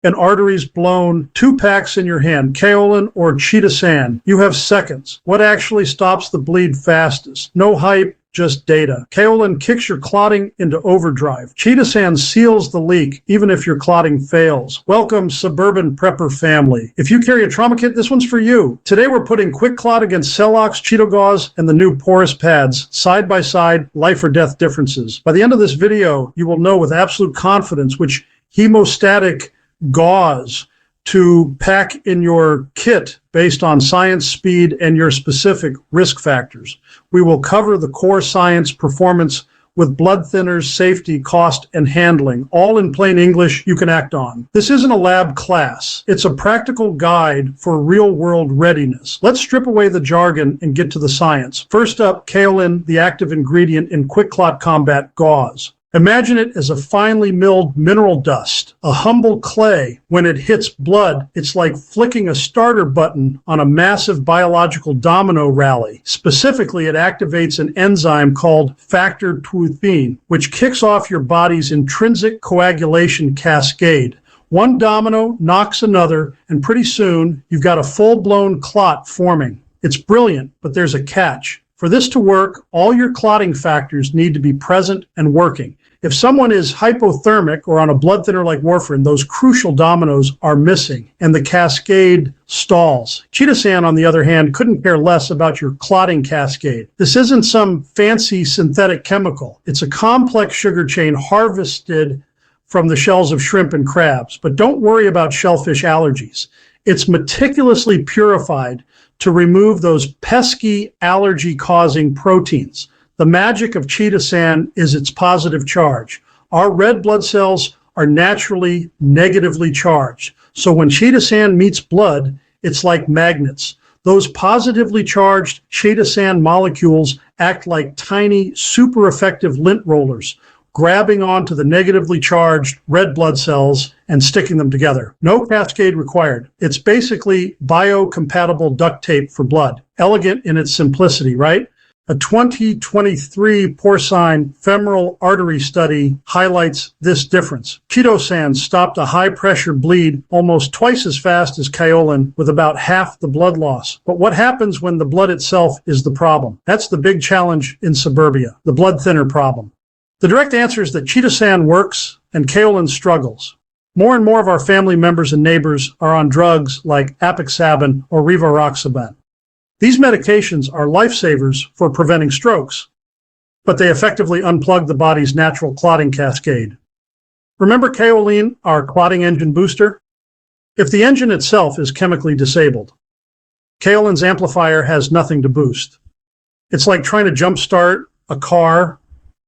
and arteries blown, 2 packs in your hand, Kaolin or Chitosan. You have seconds. What actually stops the bleed fastest? No hype, just data. Kaolin kicks your clotting into overdrive. Chitosan seals the leak, even if your clotting fails. Welcome, Suburban Prepper family. If you carry a trauma kit, this one's for you. Today we're putting QuickClot against Celox, Gauze, and the new porous pads, side by side, life or death differences. By the end of this video, you will know with absolute confidence which hemostatic gauze to pack in your kit based on science, speed, and your specific risk factors. We will cover the core science, performance with blood thinners, safety, cost, and handling, all in plain English you can act on. This isn't a lab class. It's a practical guide for real-world readiness. Let's strip away the jargon and get to the science. First up, kaolin, the active ingredient in QuickClot Combat Gauze. Imagine it as a finely milled mineral dust, a humble clay. When it hits blood, it's like flicking a starter button on a massive biological domino rally. Specifically, it activates an enzyme called factor twuthine, which kicks off your body's intrinsic coagulation cascade. One domino knocks another, and pretty soon, you've got a full-blown clot forming. It's brilliant, but there's a catch. For this to work, all your clotting factors need to be present and working. If someone is hypothermic or on a blood thinner like warfarin, those crucial dominoes are missing and the cascade stalls. Chitosan, on the other hand, couldn't care less about your clotting cascade. This isn't some fancy synthetic chemical. It's a complex sugar chain harvested from the shells of shrimp and crabs. But don't worry about shellfish allergies. It's meticulously purified to remove those pesky allergy-causing proteins. The magic of Chitosan is its positive charge. Our red blood cells are naturally negatively charged. So when Chitosan meets blood, it's like magnets. Those positively charged Chitosan molecules act like tiny, super effective lint rollers, grabbing onto the negatively charged red blood cells and sticking them together. No cascade required. It's basically biocompatible duct tape for blood. Elegant in its simplicity, right? A 2023 porcine femoral artery study highlights this difference. Chitosan stopped a high-pressure bleed almost twice as fast as kaolin with about half the blood loss. But what happens when the blood itself is the problem? That's the big challenge in suburbia, the blood thinner problem. The direct answer is that Chitosan works and kaolin struggles. More and more of our family members and neighbors are on drugs like apixaban or rivaroxaban. These medications are lifesavers for preventing strokes, but they effectively unplug the body's natural clotting cascade. Remember kaolin, our clotting engine booster? If the engine itself is chemically disabled, kaolin's amplifier has nothing to boost. It's like trying to jumpstart a car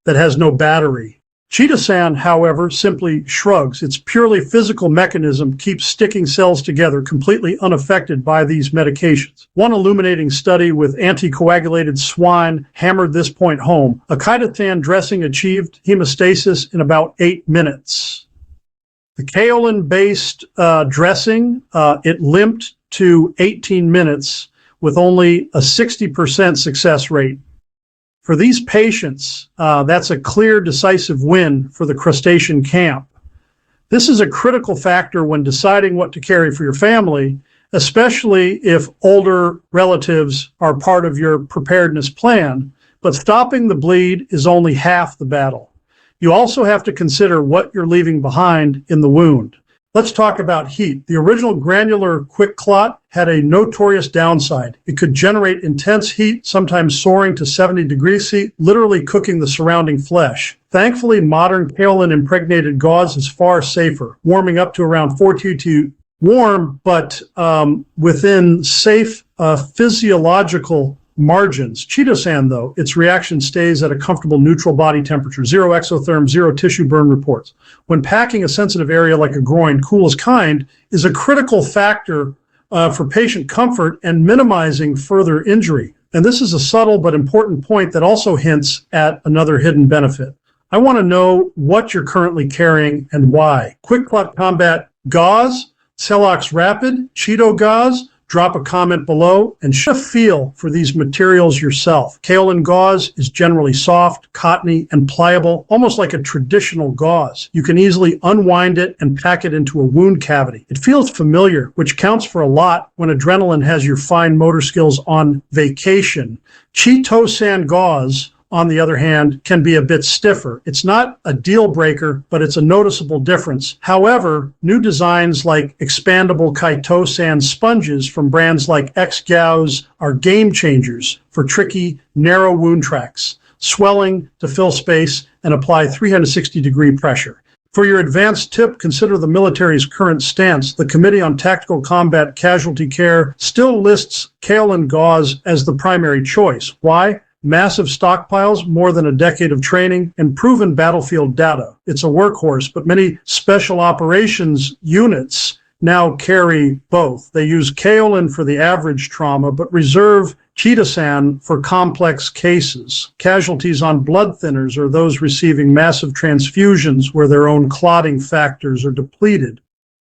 that has no battery. Chitosan, however, simply shrugs. Its purely physical mechanism keeps sticking cells together, completely unaffected by these medications. One illuminating study with anticoagulated swine hammered this point home. A Chitosan dressing achieved hemostasis in about 8 minutes. The Kaolin-based dressing, it limped to 18 minutes with only a 60% success rate. For these patients, that's a clear, decisive win for the crustacean camp. This is a critical factor when deciding what to carry for your family, especially if older relatives are part of your preparedness plan. But stopping the bleed is only half the battle. You also have to consider what you're leaving behind in the wound. Let's talk about heat. The original granular QuickClot had a notorious downside. It could generate intense heat, sometimes soaring to 70 degrees C, literally cooking the surrounding flesh. Thankfully, modern kaolin-impregnated gauze is far safer, warming up to around 422 warm, but within safe physiological margins. Chitosan, though, its reaction stays at a comfortable neutral body temperature, 0 exotherm, 0 tissue burn reports. When packing a sensitive area like a groin, cool as kind is a critical factor for patient comfort and minimizing further injury. And this is a subtle but important point that also hints at another hidden benefit. I want to know what you're currently carrying and why. QuickClot Combat Gauze, Celox Rapid, Gauze, drop a comment below and get a feel for these materials yourself. Kaolin gauze is generally soft, cottony, and pliable, almost like a traditional gauze. You can easily unwind it and pack it into a wound cavity. It feels familiar, which counts for a lot when adrenaline has your fine motor skills on vacation. Chitosan gauze, on the other hand, can be a bit stiffer. It's not a deal breaker, but it's a noticeable difference. However, new designs like expandable Chitosan sponges from brands like X-Gauze are game changers for tricky, narrow wound tracks, swelling to fill space and apply 360-degree pressure. For your advanced tip, consider the military's current stance. The Committee on Tactical Combat Casualty Care still lists Kaolin gauze as the primary choice. Why? Massive stockpiles, more than a decade of training, and proven battlefield data. It's a workhorse, but many special operations units now carry both. They use kaolin for the average trauma, but reserve Chitosan for complex cases. Casualties on blood thinners are those receiving massive transfusions where their own clotting factors are depleted.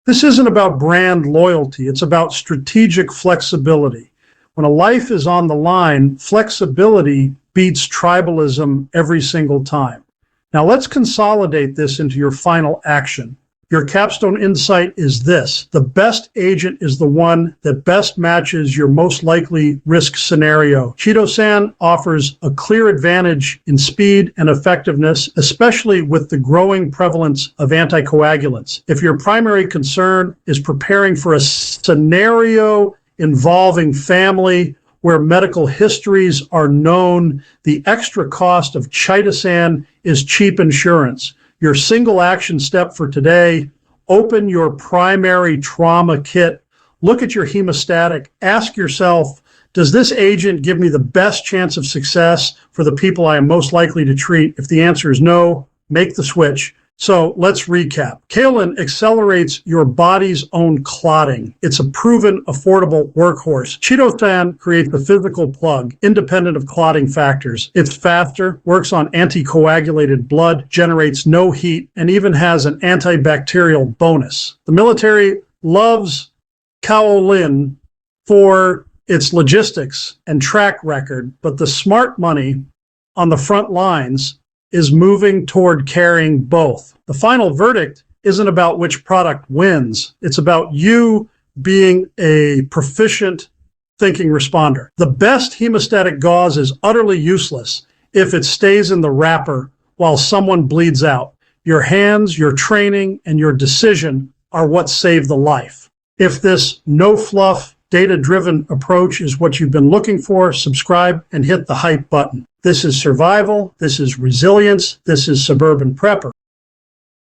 This isn't about brand loyalty, it's about strategic flexibility. When a life is on the line, flexibility beats tribalism every single time. Now let's consolidate this into your final action. Your capstone insight is this: the best agent is the one that best matches your most likely risk scenario. Chitosan offers a clear advantage in speed and effectiveness, especially with the growing prevalence of anticoagulants. If your primary concern is preparing for a scenario involving family where medical histories are known, the extra cost of Chitosan is cheap insurance. Your single action step for today: open your primary trauma kit, look at your hemostatic, ask yourself, does this agent give me the best chance of success for the people I am most likely to treat? If the answer is no, make the switch. So let's recap. Kaolin accelerates your body's own clotting. It's a proven, affordable workhorse. Chitosan creates the physical plug, independent of clotting factors. It's faster, works on anticoagulated blood, generates no heat, and even has an antibacterial bonus. The military loves Kaolin for its logistics and track record, but the smart money on the front lines is moving toward carrying both. The final verdict isn't about which product wins. It's about you being a proficient thinking responder. The best hemostatic gauze is utterly useless if it stays in the wrapper while someone bleeds out. Your hands, your training, and your decision are what save the life. If this no-fluff, data-driven approach is what you've been looking for, subscribe and hit the hype button. This is survival, this is resilience, this is Suburban Prepper.